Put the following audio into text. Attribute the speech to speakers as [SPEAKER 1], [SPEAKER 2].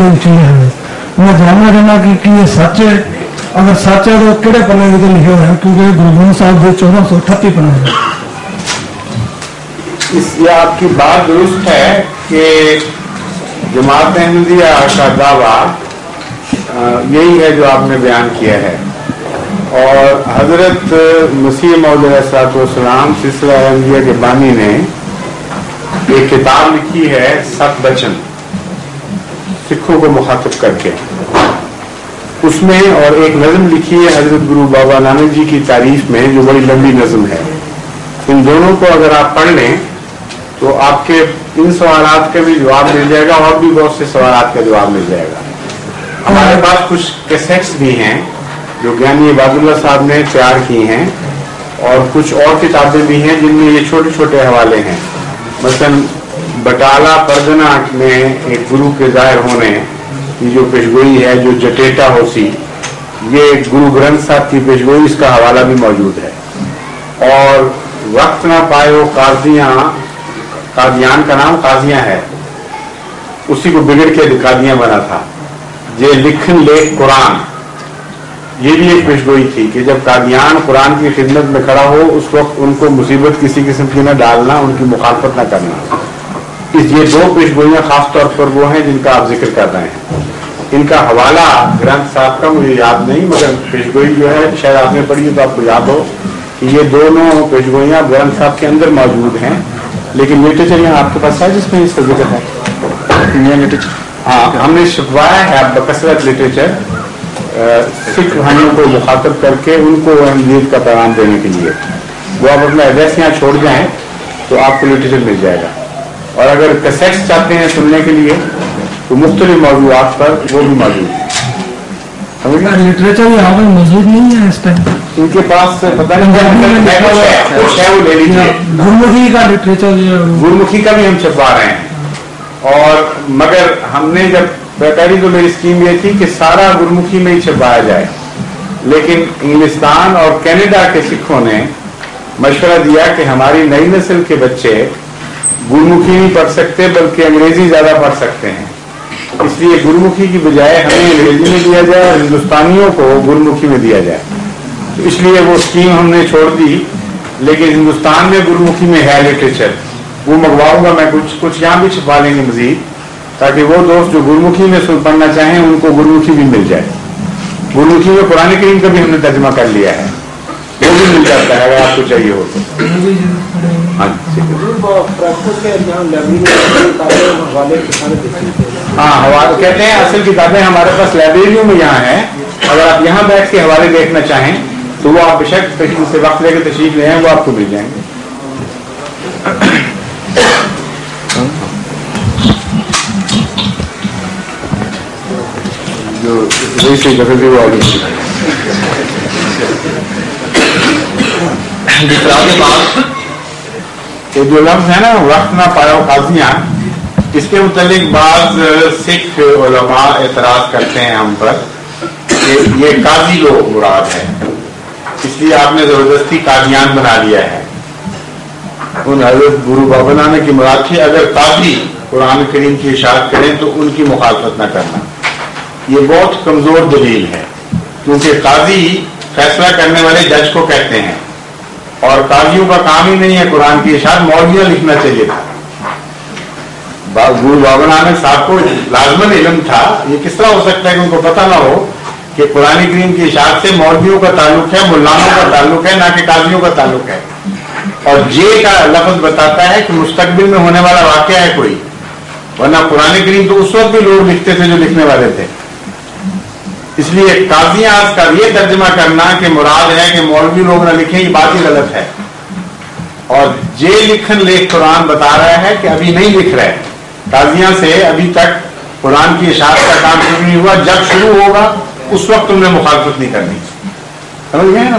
[SPEAKER 1] लिखी है। मैं जानना चाहना कि ये सच है, अगर सच है तो किहड़े पन्ने ते लिखे हुए हैं, क्योंकि गुरु ग्रंथ साहिब के 1438 पन्ने हैं।
[SPEAKER 2] ये आपकी बात दुरुस्त है कि जमात अहमदिया का दावा यही है जो आपने बयान किया है, और हजरत मसीह मौद अलैहिस्सलाम सिलसिला अहमदिया के बानी ने एक किताब लिखी है सत बचन, सिखों को मुखातिब करके, उसमें और एक नज़म लिखी है हजरत गुरु बाबा नानक जी की तारीफ में, जो बड़ी लंबी नज़म है। इन दोनों को अगर आप पढ़ लें तो आपके इन सवालात का भी जवाब मिल जाएगा, और भी बहुत से सवालात का जवाब मिल जाएगा। हमारे पास कुछ कैसेट्स भी हैं जो ज्ञानी इबादुल्लाह साहब ने तैयार की हैं, और कुछ और किताबें भी हैं जिनमें ये छोटे छोटे हवाले हैं। मसलन बटाला परगना में एक गुरु के जाहिर होने की जो पेशगोई है, जो जटेटा होसी, ये गुरु ग्रंथ साहब की पेशगोई, इसका हवाला भी मौजूद है। और वक्त ना पायो कादियान का नाम काजियां है, उसी को बिगड़ के कादियां बना था। ये लिखन लेख कुरान, ये भी एक पेशगोई थी कि जब कादियान कुरान की खिदमत में खड़ा हो उस वक्त उनको मुसीबत किसी किस्म की न डालना, उनकी मुखालफत न करना। ये दो पेशगोइयां खास तौर पर वो हैं जिनका आप जिक्र कर रहे हैं। इनका हवाला ग्रंथ साहब का मुझे याद नहीं, मगर पेशगोई जो है शायद आपने पढ़ी तो आपको याद हो कि ये दोनों पेशगोइयां ग्रंथ साहब के अंदर मौजूद हैं। लेकिन लिटरेचर यहाँ आपके पास है जिसमें इसका जिक्र है? लिटरेचर हाँ, हमने छपवाया है बकसरत लिटरेचर, सिख भाइयों को मुखातब करके उनको अहमदियत का पैगाम देने के लिए। वो आप अपना एड्रेस यहाँ छोड़ जाएं तो आपको लिटरेचर मिल जाएगा। और अगर कैसेट्स चाहते हैं सुनने के लिए तो मुख्तलिफ मौजूदात पर वो भी मौजूद है।
[SPEAKER 1] लिटरेचर यहाँ पर मौजूद नहीं है इस टाइम
[SPEAKER 2] इनके पास, पता नहीं कुछ है, वो ले लीजिए।
[SPEAKER 1] गुरमुखी का लिटरेचर,
[SPEAKER 2] गुरमुखी का भी हम छपवा रहे हैं। और मगर हमने जब पहली तो मेरी स्कीम ये थी कि सारा गुरमुखी में ही छपवाया जाए, लेकिन इंग्लिस्तान और कनाडा के सिखों ने मशवरा दिया कि हमारी नई नस्ल के बच्चे गुरमुखी नहीं पढ़ सकते बल्कि अंग्रेजी ज्यादा पढ़ सकते हैं, इसलिए गुरमुखी की बजाय हमें अंग्रेजी में दिया जाए और हिंदुस्तानियों को गुरमुखी में दिया जाए। तो इसलिए वो स्कीम हमने छोड़ दी। लेकिन हिंदुस्तान में गुरमुखी में है लिटरेचर, वो मंगवाऊंगा मैं, कुछ यहाँ भी छपा लेंगे मजीद, ताकि वो दोस्त जो गुरमुखी में पढ़ना चाहें उनको गुरमुखी भी मिल जाए। गुरमुखी में कुरान करीम का भी हमने तर्जुमा कर लिया है, वो भी मिल जाता है अगर आपको चाहिए हो तो। हाँ, हवाले कहते हैं असल किताबें हमारे पास लाइब्रेरियों में यहाँ है। अगर आप यहाँ बैठ के हवाले देखना चाहें तो वो आप बेशक से वक्त लेकर तशरीफ ले आए, वो आपको मिल जाएंगे। जो वैसे जगह भी वो आगे ये जो लफ्ज है ना वक्त ना पायो काजियां, इसके मुतालिक बाज सिख उलमा एतराज करते हैं हम पर कि ये काजी लोग मुराद है, इसलिए आपने जबरदस्ती कादियान बना लिया है। उन हजरत गुरु बाबा नानक की मुराद थी अगर काजी कुरान करीम की इशारत करें तो उनकी मुखालफत न करना। ये बहुत कमजोर दलील है, क्योंकि काजी फैसला करने वाले जज को कहते हैं, और काजियों का काम ही नहीं है कुरान की इशारत, मौलवियां लिखना चाहिए था। गुरु बाबा नानक साहब को लाजमन इल्म था, ये किस तरह हो सकता है कि उनको पता ना हो कि कुरान करीम की इशारत से मौलवियों का ताल्लुक है, मुल्लानों का ताल्लुक है, ना कि काजियों का ताल्लुक है। और जे का लफ्ज बताता है कि मुस्तकबिल में होने वाला वाकया है कोई, वरना कुरान करीम तो उस वक्त भी लोग लिखते थे जो लिखने वाले थे। इसलिए काजियां का ये तर्जमा करना कि मुराद है कि मौलवी लोग ना लिखें, ये बात ही गलत है। और जे लिखन लेख कुरान बता रहा है कि अभी नहीं लिख रहे, काजियां से अभी तक कुरान की इशारत का काम शुरू नहीं हुआ, जब शुरू होगा उस वक्त तुमने मुखालफत नहीं करनी। समझ गए ना?